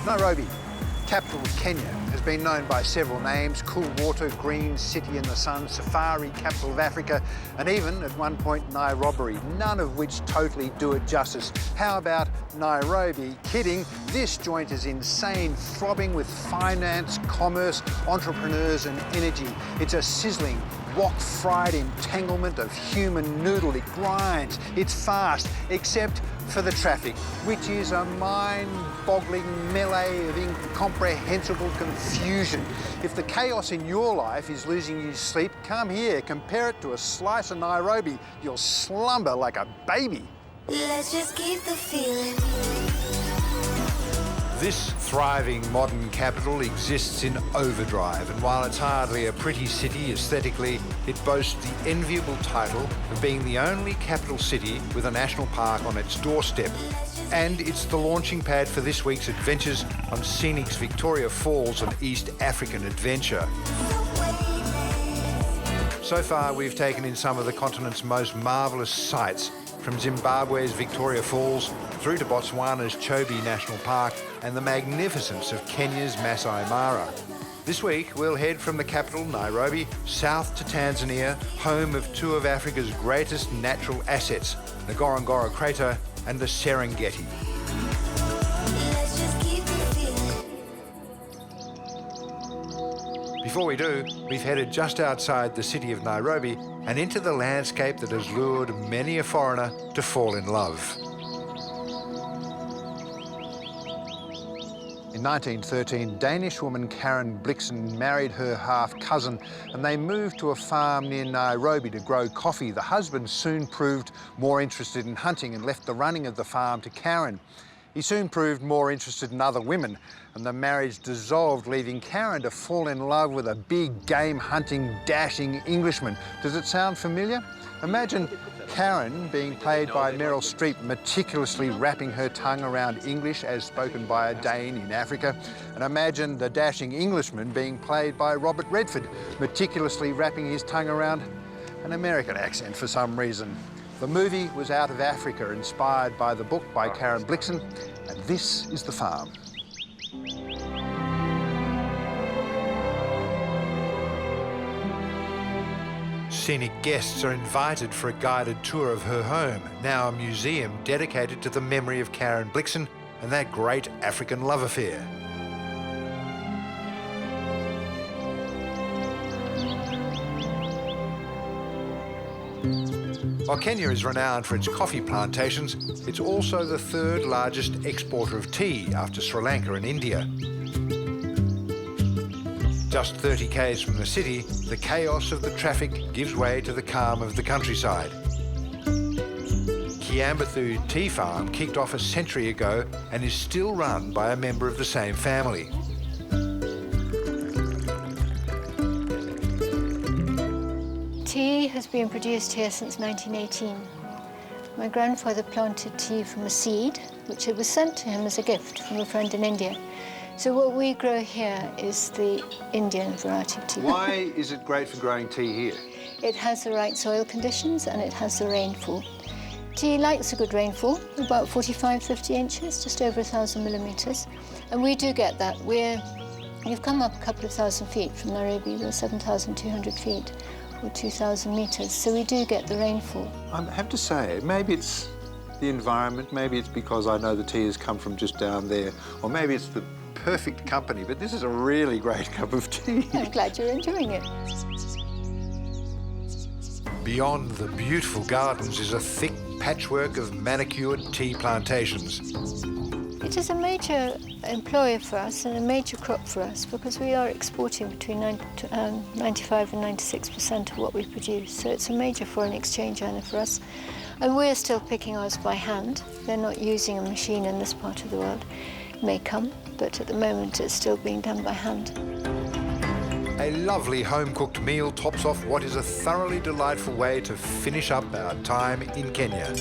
Nairobi, capital of Kenya, has been known by several names: cool water, green city in the sun, safari, capital of Africa, and even, at one point, Nairobi, none of which totally do it justice. How about Nairobi? Kidding, this joint is insane, throbbing with finance, commerce, entrepreneurs and energy. It's a sizzling, wok-fried entanglement of human noodle. It grinds, it's fast, except for the traffic, which is a mind-boggling melee of incomprehensible confusion. If the chaos in your life is losing you sleep, come here, compare it to a slice of Nairobi. You'll slumber like a baby. Let's just keep the feeling. This thriving modern capital exists in overdrive, and while it's hardly a pretty city aesthetically, it boasts the enviable title of being the only capital city with a national park on its doorstep. And it's the launching pad for this week's adventures on Scenic's Victoria Falls, an East African adventure. So far, we've taken in some of the continent's most marvellous sights, from Zimbabwe's Victoria Falls through to Botswana's Chobe National Park and the magnificence of Kenya's Masai Mara. This week, we'll head from the capital, Nairobi, south to Tanzania, home of two of Africa's greatest natural assets, the Ngorongoro Crater and the Serengeti. Let's just keep the feeling. Before we do, we've headed just outside the city of Nairobi and into the landscape that has lured many a foreigner to fall in love. In 1913, Danish woman Karen Blixen married her half-cousin and they moved to a farm near Nairobi to grow coffee. The husband soon proved more interested in hunting and left the running of the farm to Karen. He soon proved more interested in other women, and the marriage dissolved, leaving Karen to fall in love with a big game-hunting, dashing Englishman. Does it sound familiar? Imagine Karen being played by Meryl Streep, meticulously wrapping her tongue around English as spoken by a Dane in Africa. And imagine the dashing Englishman being played by Robert Redford, meticulously wrapping his tongue around an American accent for some reason. The movie was out of Africa, inspired by the book by Karen Blixen, and this is the farm. Scenic guests are invited for a guided tour of her home, now a museum dedicated to the memory of Karen Blixen and that great African love affair. While Kenya is renowned for its coffee plantations, it's also the third largest exporter of tea after Sri Lanka and India. Just 30 k's from the city, the chaos of the traffic gives way to the calm of the countryside. Kiambethu Tea Farm kicked off a century ago and is still run by a member of the same family. Tea has been produced here since 1918. My grandfather planted tea from a seed, which was sent to him as a gift from a friend in India. So what we grow here is the Indian variety of tea. Why is it great for growing tea here? It has the right soil conditions and it has the rainfall. Tea likes a good rainfall, about 45, 50 inches, just over 1,000 millimetres. And we do get that. We've come up a couple of thousand feet from Nairobi. We're 7,200 feet. Or 2,000 metres, so we do get the rainfall. I have to say, maybe it's the environment, maybe it's because I know the tea has come from just down there, or maybe it's the perfect company, but this is a really great cup of tea. I'm glad you're enjoying it. Beyond the beautiful gardens is a thick patchwork of manicured tea plantations. It is a major employer for us and a major crop for us because we are exporting between 95 and 96% of what we produce. So it's a major foreign exchange earner for us. And we're still picking ours by hand. They're not using a machine in this part of the world. It may come, but at the moment it's still being done by hand. A lovely home-cooked meal tops off what is a thoroughly delightful way to finish up our time in Kenya.